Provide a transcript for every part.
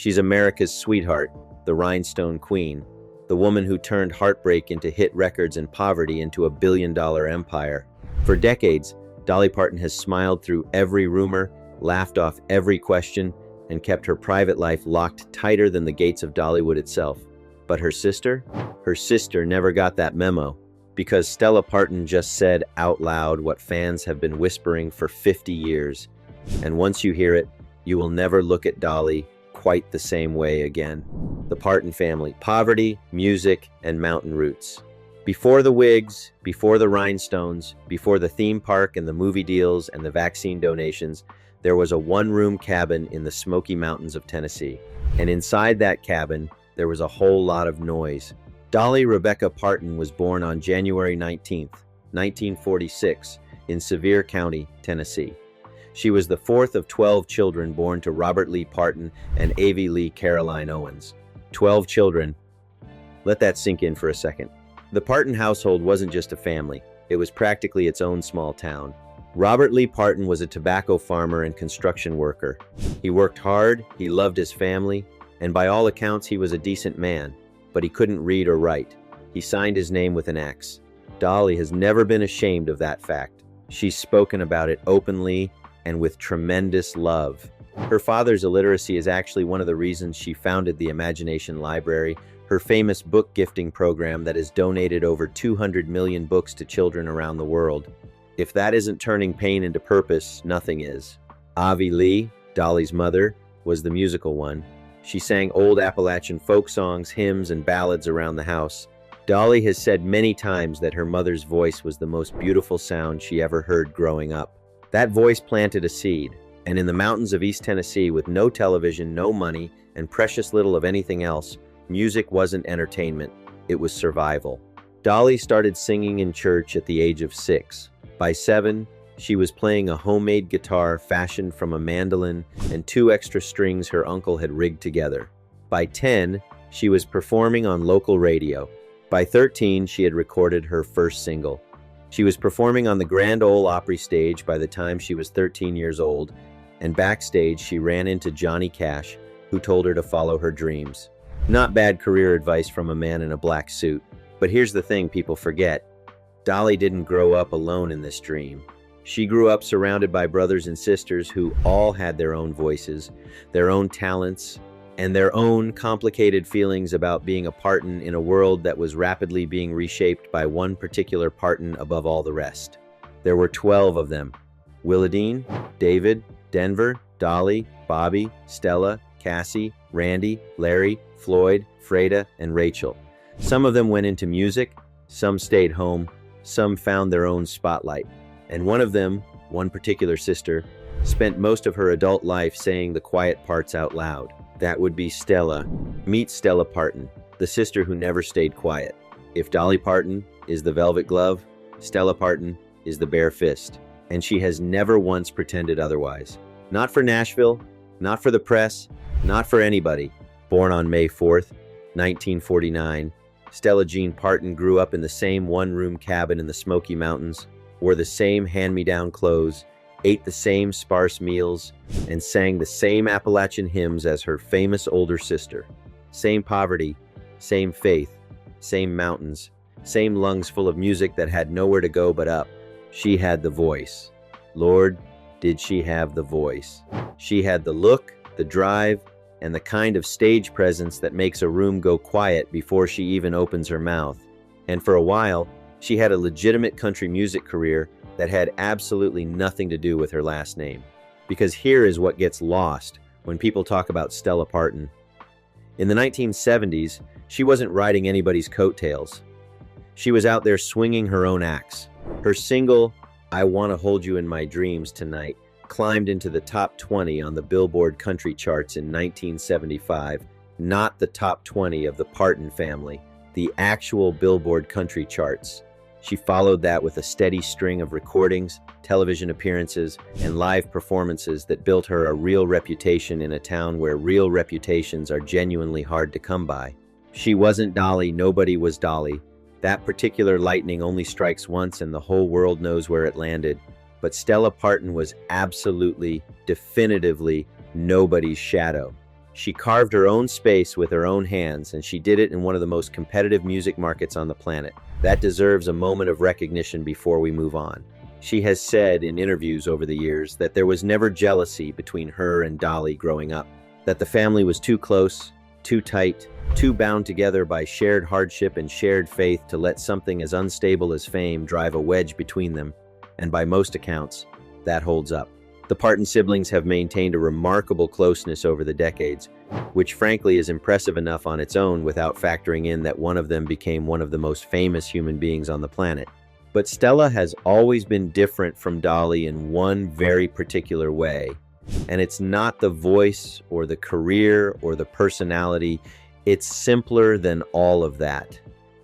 She's America's sweetheart, the rhinestone queen, the woman who turned heartbreak into hit records and poverty into a billion-dollar empire. For decades, Dolly Parton has smiled through every rumor, laughed off every question, and kept her private life locked tighter than the gates of Dollywood itself. But her sister? Her sister never got that memo, because Stella Parton just said out loud what fans have been whispering for 50 years. And once you hear it, you will never look at Dolly quite the same way again. The Parton family: poverty, music, and mountain roots. Before the wigs, before the rhinestones, before the theme park and the movie deals and the vaccine donations, there was a one-room cabin in the Smoky Mountains of Tennessee. And inside that cabin, there was a whole lot of noise. Dolly Rebecca Parton was born on January 19th, 1946, in Sevier County, Tennessee. She was the fourth of 12 children born to Robert Lee Parton and Avie Lee Caroline Owens. 12 children. Let that sink in for a second. The Parton household wasn't just a family. It was practically its own small town. Robert Lee Parton was a tobacco farmer and construction worker. He worked hard, he loved his family, and by all accounts he was a decent man, but he couldn't read or write. He signed his name with an X. Dolly has never been ashamed of that fact. She's spoken about it openly and with tremendous love. Her father's illiteracy is actually one of the reasons she founded the Imagination Library, her famous book gifting program that has donated over 200 million books to children around the world. If that isn't turning pain into purpose, nothing is. Avie Lee, Dolly's mother, was the musical one. She sang old Appalachian folk songs, hymns, and ballads around the house. Dolly has said many times that her mother's voice was the most beautiful sound she ever heard growing up. That voice planted a seed, and in the mountains of East Tennessee, with no television, no money, and precious little of anything else, music wasn't entertainment, it was survival. Dolly started singing in church at the age of 6. By 7, she was playing a homemade guitar fashioned from a mandolin and 2 extra strings her uncle had rigged together. By 10, she was performing on local radio. By 13, she had recorded her first single. She was performing on the Grand Ole Opry stage by the time she was 13 years old, and backstage she ran into Johnny Cash, who told her to follow her dreams. Not bad career advice from a man in a black suit. But here's the thing people forget. Dolly didn't grow up alone in this dream. She grew up surrounded by brothers and sisters who all had their own voices, their own talents, and their own complicated feelings about being a Parton in a world that was rapidly being reshaped by one particular Parton above all the rest. There were 12 of them: Willadine, David, Denver, Dolly, Bobby, Stella, Cassie, Randy, Larry, Floyd, Freda, and Rachel. Some of them went into music, some stayed home, some found their own spotlight. And one of them, one particular sister, spent most of her adult life saying the quiet parts out loud. That would be Stella. Meet Stella Parton, the sister who never stayed quiet. If Dolly Parton is the velvet glove, Stella Parton is the bare fist. And she has never once pretended otherwise. Not for Nashville, not for the press, not for anybody. Born on May 4th, 1949, Stella Jean Parton grew up in the same one-room cabin in the Smoky Mountains, wore the same hand-me-down clothes, ate the same sparse meals, and sang the same Appalachian hymns as her famous older sister. Same poverty, same faith, same mountains, same lungs full of music that had nowhere to go but up. She had the voice. Lord, did she have the voice. She had the look, the drive, and the kind of stage presence that makes a room go quiet before she even opens her mouth. And for a while, she had a legitimate country music career that had absolutely nothing to do with her last name. Because here is what gets lost when people talk about Stella Parton. In the 1970s, she wasn't riding anybody's coattails. She was out there swinging her own axe. Her single, "I Want to Hold You in My Dreams Tonight," climbed into the top 20 on the Billboard country charts in 1975, not the top 20 of the Parton family, the actual Billboard country charts. She followed that with a steady string of recordings, television appearances, and live performances that built her a real reputation in a town where real reputations are genuinely hard to come by. She wasn't Dolly, nobody was Dolly. That particular lightning only strikes once and the whole world knows where it landed. But Stella Parton was absolutely, definitively nobody's shadow. She carved her own space with her own hands, and she did it in one of the most competitive music markets on the planet. That deserves a moment of recognition before we move on. She has said in interviews over the years that there was never jealousy between her and Dolly growing up, that the family was too close, too tight, too bound together by shared hardship and shared faith to let something as unstable as fame drive a wedge between them, and by most accounts, that holds up. The Parton siblings have maintained a remarkable closeness over the decades, which frankly is impressive enough on its own without factoring in that one of them became one of the most famous human beings on the planet. But Stella has always been different from Dolly in one very particular way, and it's not the voice or the career or the personality. It's simpler than all of that.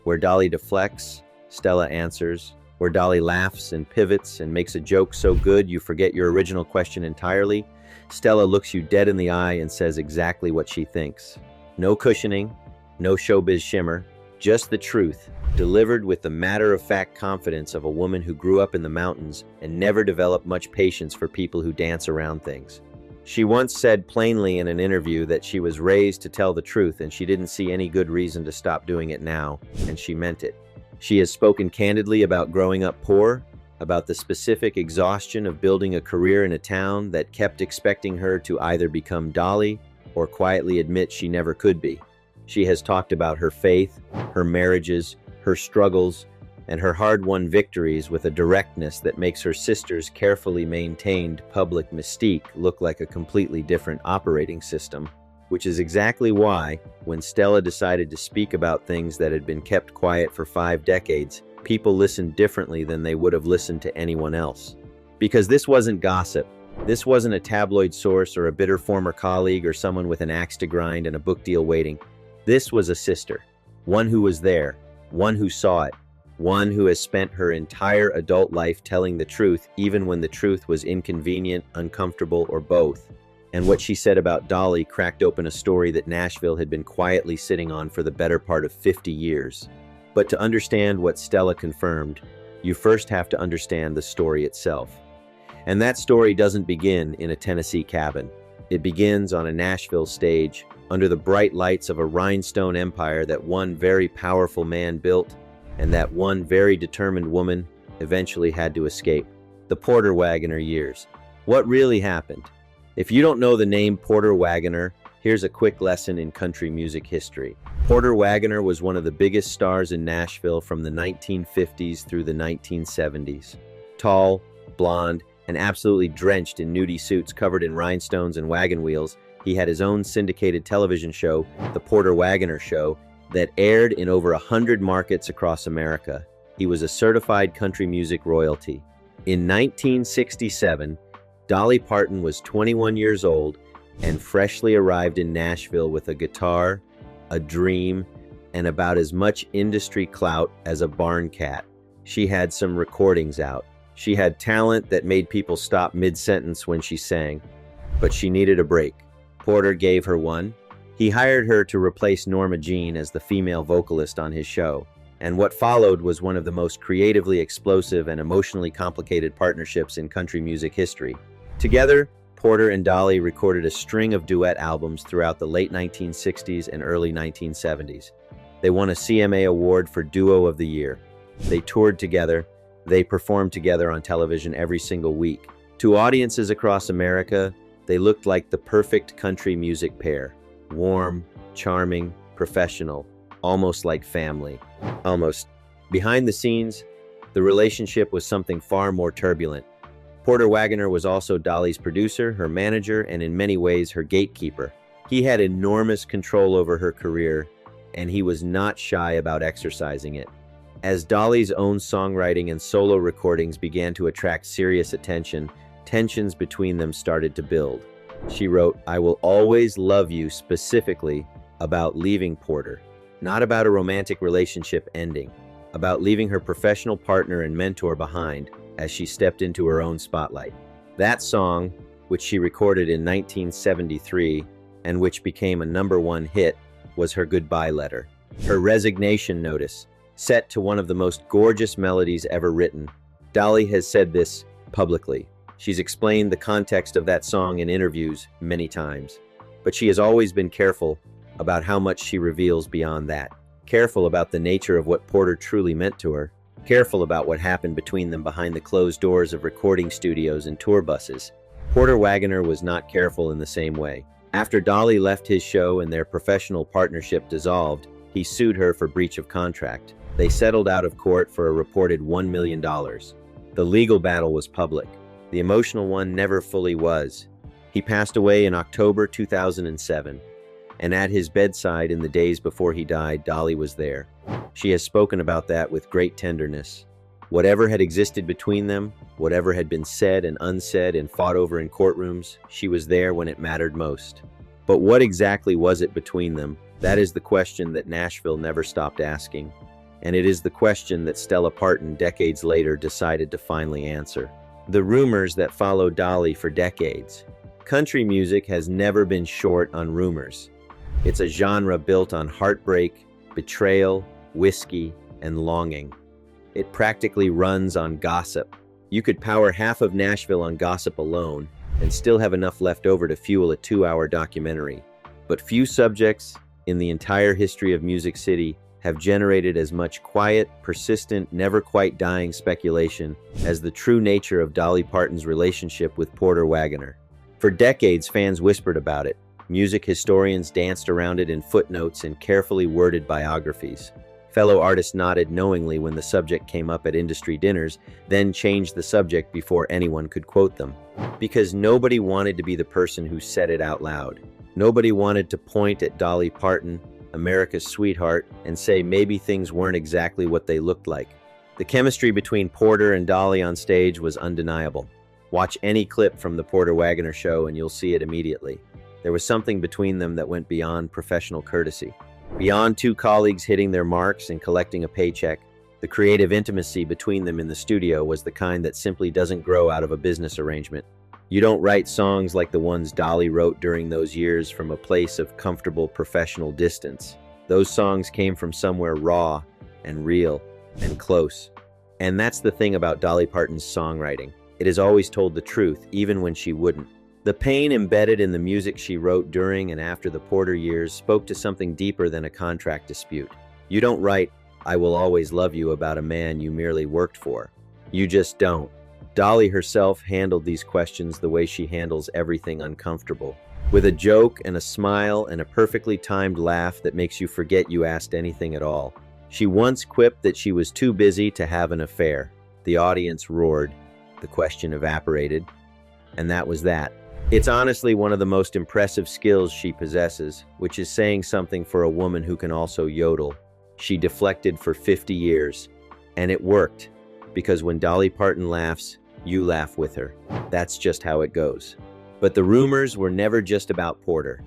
Where Dolly deflects, Stella answers. Where Dolly laughs and pivots and makes a joke so good you forget your original question entirely, Stella looks you dead in the eye and says exactly what she thinks. No cushioning, no showbiz shimmer, just the truth, delivered with the matter-of-fact confidence of a woman who grew up in the mountains and never developed much patience for people who dance around things. She once said plainly in an interview that she was raised to tell the truth and she didn't see any good reason to stop doing it now, and she meant it. She has spoken candidly about growing up poor, about the specific exhaustion of building a career in a town that kept expecting her to either become Dolly or quietly admit she never could be. She has talked about her faith, her marriages, her struggles, and her hard-won victories with a directness that makes her sister's carefully maintained public mystique look like a completely different operating system, which is exactly why, when Stella decided to speak about things that had been kept quiet for 5 decades, people listened differently than they would have listened to anyone else. Because this wasn't gossip. This wasn't a tabloid source or a bitter former colleague or someone with an axe to grind and a book deal waiting. This was a sister, one who was there, one who saw it, one who has spent her entire adult life telling the truth even when the truth was inconvenient, uncomfortable, or both. And what she said about Dolly cracked open a story that Nashville had been quietly sitting on for the better part of 50 years. But to understand what Stella confirmed, you first have to understand the story itself. And that story doesn't begin in a Tennessee cabin. It begins on a Nashville stage, under the bright lights of a rhinestone empire that one very powerful man built, and that one very determined woman eventually had to escape. The Porter Wagoner years. What really happened? If you don't know the name Porter Wagoner, here's a quick lesson in country music history. Porter Wagoner was one of the biggest stars in Nashville from the 1950s through the 1970s. Tall, blonde, and absolutely drenched in nudie suits covered in rhinestones and wagon wheels, he had his own syndicated television show, The Porter Wagoner Show, that aired in over 100 markets across America. He was a certified country music royalty. In 1967, Dolly Parton was 21 years old and freshly arrived in Nashville with a guitar, a dream, and about as much industry clout as a barn cat. She had some recordings out. She had talent that made people stop mid-sentence when she sang, but she needed a break. Porter gave her one. He hired her to replace Norma Jean as the female vocalist on his show, and what followed was one of the most creatively explosive and emotionally complicated partnerships in country music history. Together, Porter and Dolly recorded a string of duet albums throughout the late 1960s and early 1970s. They won a CMA award for Duo of the Year. They toured together. They performed together on television every single week. To audiences across America, they looked like the perfect country music pair. Warm, charming, professional, almost like family. Almost. Behind the scenes, the relationship was something far more turbulent. Porter Wagoner was also Dolly's producer, her manager, and in many ways her gatekeeper. He had enormous control over her career, and he was not shy about exercising it. As Dolly's own songwriting and solo recordings began to attract serious attention, tensions between them started to build. She wrote, "I Will Always Love You" specifically about leaving Porter, not about a romantic relationship ending, about leaving her professional partner and mentor behind as she stepped into her own spotlight. That song, which she recorded in 1973 and which became a #1 hit, was her goodbye letter. Her resignation notice, set to one of the most gorgeous melodies ever written. Dolly has said this publicly. She's explained the context of that song in interviews many times. But she has always been careful about how much she reveals beyond that. Careful about the nature of what Porter truly meant to her. Careful about what happened between them behind the closed doors of recording studios and tour buses. Porter Wagoner was not careful in the same way. After Dolly left his show and their professional partnership dissolved, he sued her for breach of contract. They settled out of court for a reported $1 million. The legal battle was public. The emotional one never fully was. He passed away in October 2007, and at his bedside in the days before he died, Dolly was there. She has spoken about that with great tenderness. Whatever had existed between them, whatever had been said and unsaid and fought over in courtrooms, she was there when it mattered most. But what exactly was it between them? That is the question that Nashville never stopped asking. And it is the question that Stella Parton decades later decided to finally answer. The rumors that followed Dolly for decades. Country music has never been short on rumors. It's a genre built on heartbreak, betrayal, whiskey, and longing. It practically runs on gossip. You could power half of Nashville on gossip alone and still have enough left over to fuel a 2-hour documentary. But few subjects in the entire history of Music City have generated as much quiet, persistent, never quite dying speculation as the true nature of Dolly Parton's relationship with Porter Wagoner. For decades, fans whispered about it. Music historians danced around it in footnotes and carefully worded biographies. Fellow artists nodded knowingly when the subject came up at industry dinners, then changed the subject before anyone could quote them. Because nobody wanted to be the person who said it out loud. Nobody wanted to point at Dolly Parton, America's sweetheart, and say maybe things weren't exactly what they looked like. The chemistry between Porter and Dolly on stage was undeniable. Watch any clip from the Porter Wagoner show and you'll see it immediately. There was something between them that went beyond professional courtesy. Beyond two colleagues hitting their marks and collecting a paycheck, the creative intimacy between them in the studio was the kind that simply doesn't grow out of a business arrangement. You don't write songs like the ones Dolly wrote during those years from a place of comfortable professional distance. Those songs came from somewhere raw and real and close. And that's the thing about Dolly Parton's songwriting. It has always told the truth, even when she wouldn't. The pain embedded in the music she wrote during and after the Porter years spoke to something deeper than a contract dispute. You don't write, "I will always love you" about a man you merely worked for. You just don't. Dolly herself handled these questions the way she handles everything uncomfortable. With a joke and a smile and a perfectly timed laugh that makes you forget you asked anything at all. She once quipped that she was too busy to have an affair. The audience roared. The question evaporated. And that was that. It's honestly one of the most impressive skills she possesses, which is saying something for a woman who can also yodel. She deflected for 50 years. And it worked. Because when Dolly Parton laughs, you laugh with her. That's just how it goes. But the rumors were never just about Porter.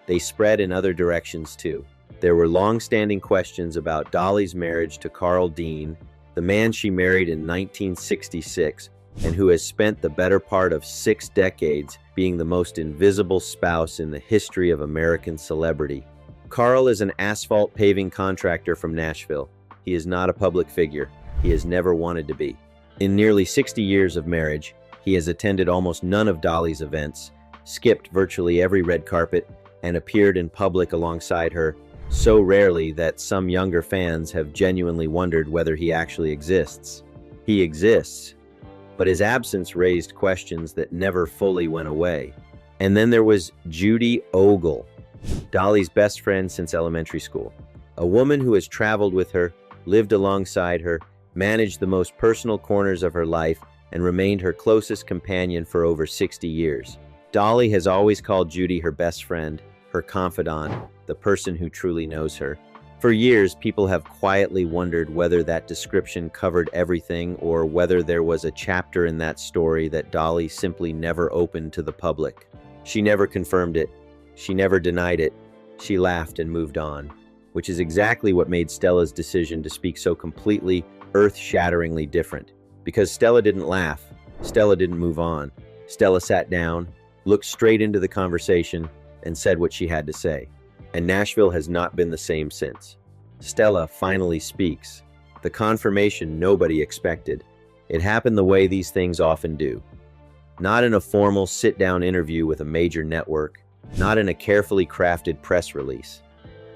They spread in other directions too. There were long-standing questions about Dolly's marriage to Carl Dean, the man she married in 1966, and who has spent the better part of 6 decades being the most invisible spouse in the history of American celebrity. Carl is an asphalt paving contractor from Nashville. He is not a public figure. He has never wanted to be. In nearly 60 years of marriage, he has attended almost none of Dolly's events, skipped virtually every red carpet, and appeared in public alongside her so rarely that some younger fans have genuinely wondered whether he actually exists. He exists, but his absence raised questions that never fully went away. And then there was Judy Ogle, Dolly's best friend since elementary school. A woman who has traveled with her, lived alongside her, managed the most personal corners of her life, and remained her closest companion for over 60 years. Dolly has always called Judy her best friend, her confidant, the person who truly knows her. For years, people have quietly wondered whether that description covered everything or whether there was a chapter in that story that Dolly simply never opened to the public. She never confirmed it. She never denied it. She laughed and moved on, which is exactly what made Stella's decision to speak so completely, earth-shatteringly different. Because Stella didn't laugh. Stella didn't move on. Stella sat down, looked straight into the conversation, and said what she had to say. And Nashville has not been the same since. Stella finally speaks. The confirmation nobody expected. It happened the way these things often do. Not in a formal sit-down interview with a major network, not in a carefully crafted press release.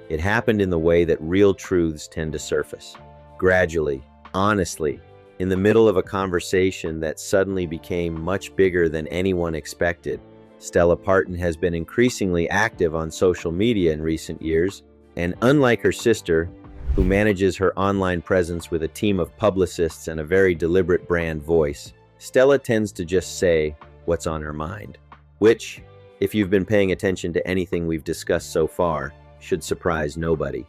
It happened in the way that real truths tend to surface. Gradually, honestly, in the middle of a conversation that suddenly became much bigger than anyone expected. Stella Parton has been increasingly active on social media in recent years, and unlike her sister, who manages her online presence with a team of publicists and a very deliberate brand voice, Stella tends to just say what's on her mind, which, if you've been paying attention to anything we've discussed so far, should surprise nobody.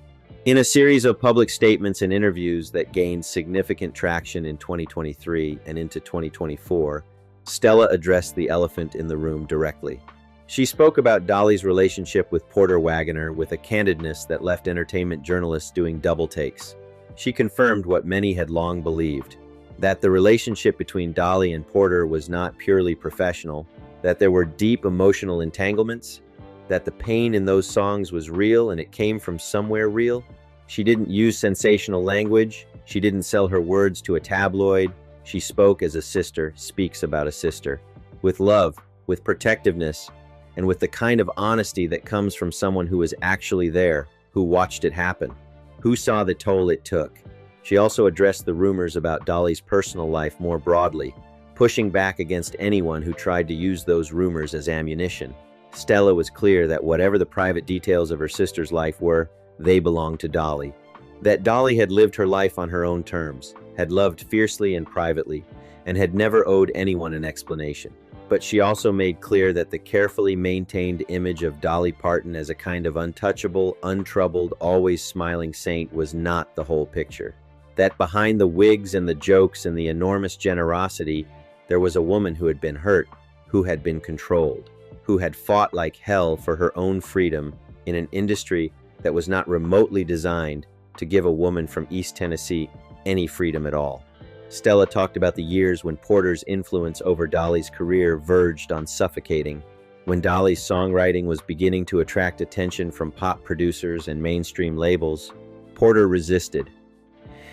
In a series of public statements and interviews that gained significant traction in 2023 and into 2024, Stella addressed the elephant in the room directly. She spoke about Dolly's relationship with Porter Wagoner with a candidness that left entertainment journalists doing double takes. She confirmed what many had long believed, that the relationship between Dolly and Porter was not purely professional, that there were deep emotional entanglements, that the pain in those songs was real and it came from somewhere real. She didn't use sensational language. She didn't sell her words to a tabloid. She spoke as a sister speaks about a sister, with love, with protectiveness, and with the kind of honesty that comes from someone who was actually there, who watched it happen, who saw the toll it took. She also addressed the rumors about Dolly's personal life more broadly, pushing back against anyone who tried to use those rumors as ammunition. Stella was clear that whatever the private details of her sister's life were, they belonged to Dolly. That Dolly had lived her life on her own terms, had loved fiercely and privately, and had never owed anyone an explanation. But she also made clear that the carefully maintained image of Dolly Parton as a kind of untouchable, untroubled, always smiling saint was not the whole picture. That behind the wigs and the jokes and the enormous generosity, there was a woman who had been hurt, who had been controlled, who had fought like hell for her own freedom in an industry that was not remotely designed to give a woman from East Tennessee any freedom at all. Stella talked about the years when Porter's influence over Dolly's career verged on suffocating, when Dolly's songwriting was beginning to attract attention from pop producers and mainstream labels. Porter resisted.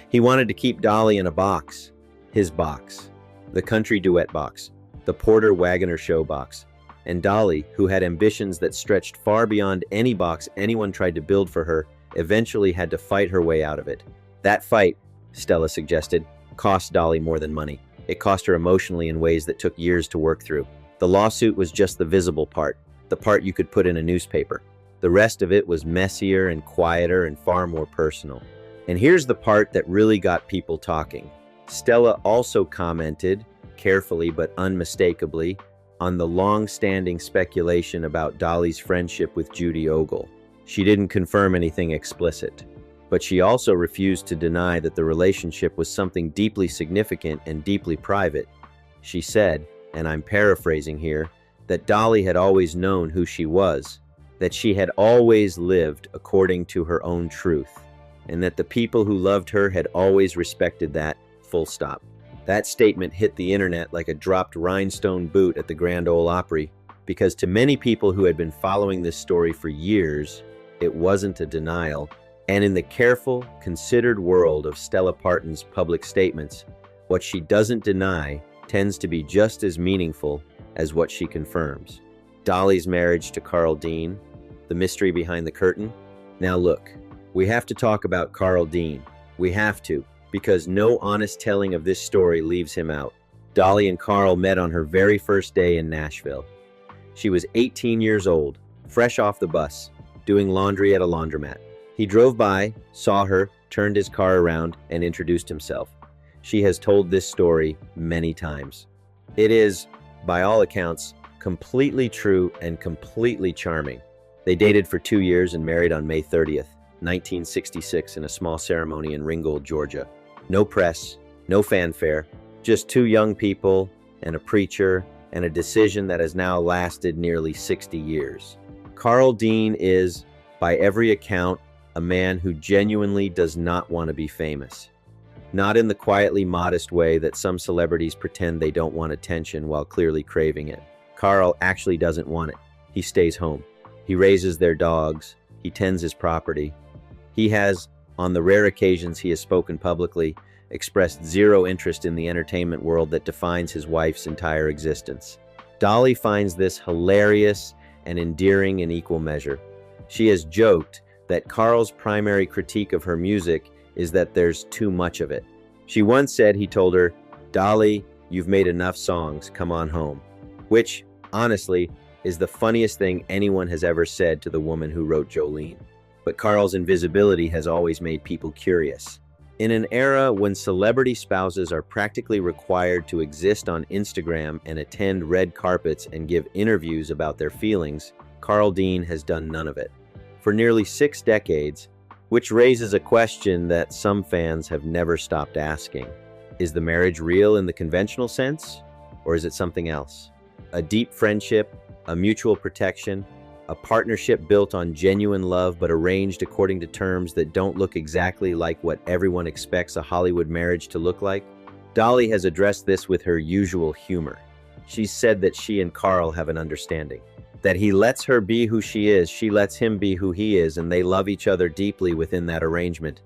He wanted to keep Dolly in a box, his box, the country duet box, the Porter Wagoner show box, and Dolly, who had ambitions that stretched far beyond any box anyone tried to build for her, eventually had to fight her way out of it. That fight, Stella suggested, cost Dolly more than money. It cost her emotionally in ways that took years to work through. The lawsuit was just the visible part, the part you could put in a newspaper. The rest of it was messier and quieter and far more personal. And here's the part that really got people talking. Stella also commented, carefully but unmistakably, on the long-standing speculation about Dolly's friendship with Judy Ogle. She didn't confirm anything explicit, but she also refused to deny that the relationship was something deeply significant and deeply private. She said, and I'm paraphrasing here, that Dolly had always known who she was, that she had always lived according to her own truth, and that the people who loved her had always respected that, full stop. That statement hit the internet like a dropped rhinestone boot at the Grand Ole Opry, because to many people who had been following this story for years, it wasn't a denial. And in the careful, considered world of Stella Parton's public statements, what she doesn't deny tends to be just as meaningful as what she confirms. Dolly's marriage to Carl Dean, the mystery behind the curtain. Now look, we have to talk about Carl Dean. We have to, because no honest telling of this story leaves him out. Dolly and Carl met on her very first day in Nashville. She was 18 years old, fresh off the bus, doing laundry at a laundromat. He drove by, saw her, turned his car around, and introduced himself. She has told this story many times. It is, by all accounts, completely true and completely charming. They dated for 2 years and married on May 30th, 1966 in a small ceremony in Ringgold, Georgia. No press, no fanfare, just two young people and a preacher and a decision that has now lasted nearly 60 years. Carl Dean is, by every account, a man who genuinely does not want to be famous. Not in the quietly modest way that some celebrities pretend they don't want attention while clearly craving it. Carl actually doesn't want it. He stays home. He raises their dogs. He tends his property. He has, on the rare occasions he has spoken publicly, expressed zero interest in the entertainment world that defines his wife's entire existence. Dolly finds this hilarious and endearing in equal measure. She has joked that Carl's primary critique of her music is that there's too much of it. She once said he told her, "Dolly, you've made enough songs, come on home." Which, honestly, is the funniest thing anyone has ever said to the woman who wrote Jolene. But Carl's invisibility has always made people curious. In an era when celebrity spouses are practically required to exist on Instagram and attend red carpets and give interviews about their feelings, Carl Dean has done none of it. For nearly 6 decades, which raises a question that some fans have never stopped asking. Is the marriage real in the conventional sense, or is it something else? A deep friendship, a mutual protection, a partnership built on genuine love but arranged according to terms that don't look exactly like what everyone expects a Hollywood marriage to look like? Dolly has addressed this with her usual humor. She's said that she and Carl have an understanding, that he lets her be who she is, she lets him be who he is, and they love each other deeply within that arrangement.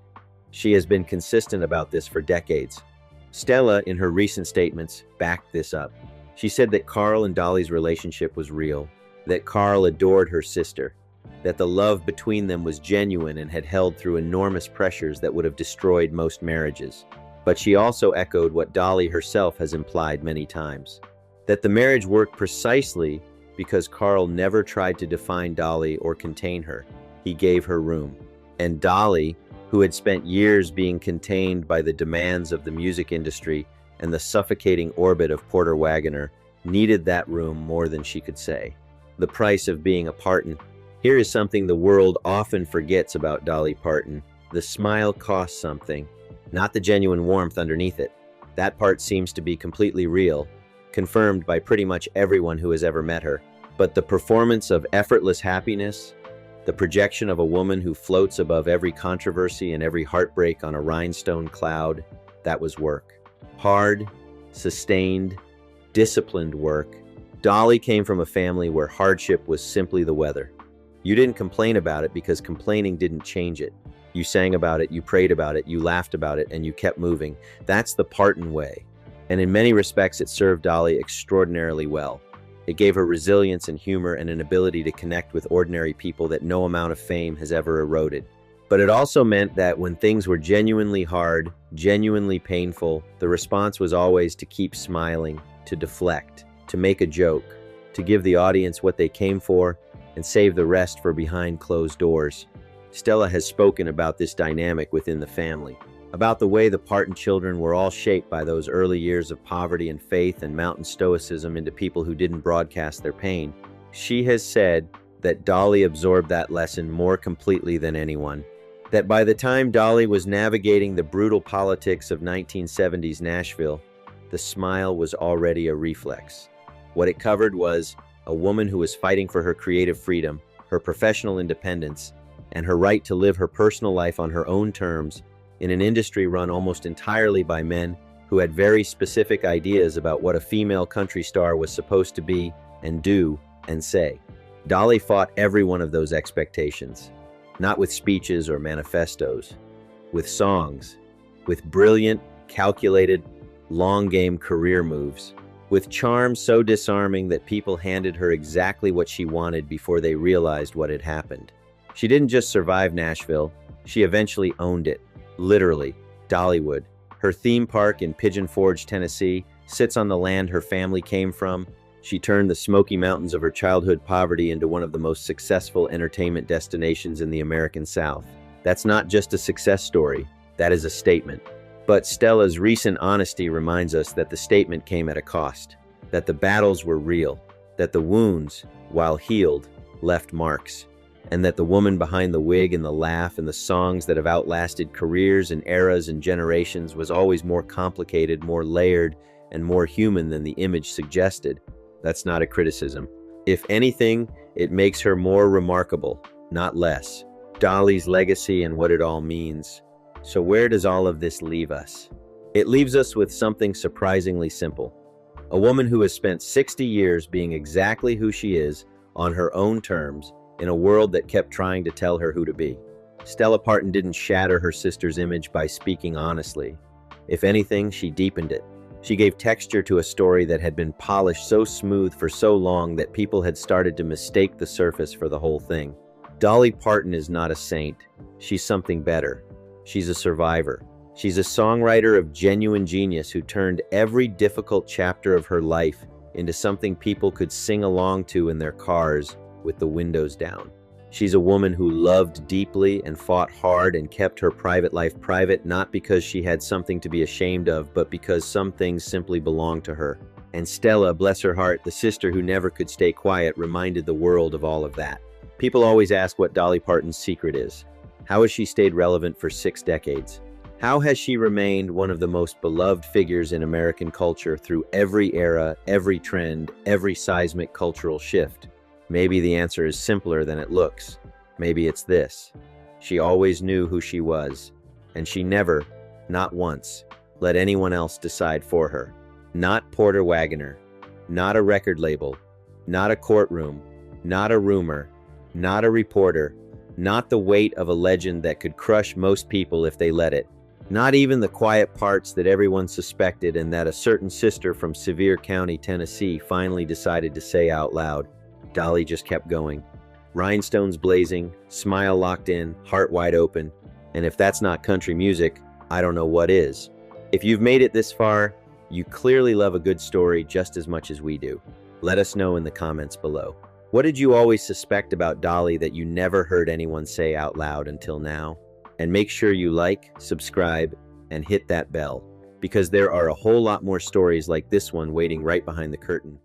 She has been consistent about this for decades. Stella, in her recent statements, backed this up. She said that Carl and Dolly's relationship was real, that Carl adored her sister, that the love between them was genuine and had held through enormous pressures that would have destroyed most marriages. But she also echoed what Dolly herself has implied many times, that the marriage worked precisely because Carl never tried to define Dolly or contain her. He gave her room. And Dolly, who had spent years being contained by the demands of the music industry and the suffocating orbit of Porter Wagoner, needed that room more than she could say. The price of being a Parton. Here is something the world often forgets about Dolly Parton. The smile costs something, not the genuine warmth underneath it. That part seems to be completely real, confirmed by pretty much everyone who has ever met her. But the performance of effortless happiness, the projection of a woman who floats above every controversy and every heartbreak on a rhinestone cloud, that was work. Hard, sustained, disciplined work. Dolly came from a family where hardship was simply the weather. You didn't complain about it because complaining didn't change it. You sang about it, you prayed about it, you laughed about it, and you kept moving. That's the Parton way. And in many respects, it served Dolly extraordinarily well. It gave her resilience and humor and an ability to connect with ordinary people that no amount of fame has ever eroded. But it also meant that when things were genuinely hard, genuinely painful, the response was always to keep smiling, to deflect, to make a joke, to give the audience what they came for, and save the rest for behind closed doors. Stella has spoken about this dynamic within the family, about the way the Parton children were all shaped by those early years of poverty and faith and mountain stoicism into people who didn't broadcast their pain. She has said that Dolly absorbed that lesson more completely than anyone, that by the time Dolly was navigating the brutal politics of 1970s Nashville, the smile was already a reflex. What it covered was a woman who was fighting for her creative freedom, her professional independence, and her right to live her personal life on her own terms in an industry run almost entirely by men who had very specific ideas about what a female country star was supposed to be and do and say. Dolly fought every one of those expectations, not with speeches or manifestos, with songs, with brilliant, calculated, long-game career moves, with charm so disarming that people handed her exactly what she wanted before they realized what had happened. She didn't just survive Nashville, she eventually owned it. Literally, Dollywood. Her theme park in Pigeon Forge, Tennessee, sits on the land her family came from. She turned the Smoky Mountains of her childhood poverty into one of the most successful entertainment destinations in the American South. That's not just a success story, that is a statement. But Stella's recent honesty reminds us that the statement came at a cost, that the battles were real, that the wounds, while healed, left marks, and that the woman behind the wig and the laugh and the songs that have outlasted careers and eras and generations was always more complicated, more layered, and more human than the image suggested. That's not a criticism. If anything, it makes her more remarkable, not less. Dolly's legacy and what it all means. So where does all of this leave us? It leaves us with something surprisingly simple. A woman who has spent 60 years being exactly who she is, on her own terms, in a world that kept trying to tell her who to be. Stella Parton didn't shatter her sister's image by speaking honestly. If anything, she deepened it. She gave texture to a story that had been polished so smooth for so long that people had started to mistake the surface for the whole thing. Dolly Parton is not a saint. She's something better. She's a survivor. She's a songwriter of genuine genius who turned every difficult chapter of her life into something people could sing along to in their cars with the windows down. She's a woman who loved deeply and fought hard and kept her private life private, not because she had something to be ashamed of, but because some things simply belonged to her. And Stella, bless her heart, the sister who never could stay quiet, reminded the world of all of that. People always ask what Dolly Parton's secret is. How has she stayed relevant for 6 decades? How has she remained one of the most beloved figures in American culture through every era, every trend, every seismic cultural shift? Maybe the answer is simpler than it looks. Maybe it's this. She always knew who she was, and she never, not once, let anyone else decide for her. Not Porter Wagoner, not a record label, not a courtroom, not a rumor, not a reporter, not the weight of a legend that could crush most people if they let it. Not even the quiet parts that everyone suspected and that a certain sister from Sevier County, Tennessee finally decided to say out loud. Dolly just kept going. Rhinestones blazing, smile locked in, heart wide open. And if that's not country music, I don't know what is. If you've made it this far, you clearly love a good story just as much as we do. Let us know in the comments below. What did you always suspect about Dolly that you never heard anyone say out loud until now? And make sure you like, subscribe, and hit that bell, because there are a whole lot more stories like this one waiting right behind the curtain.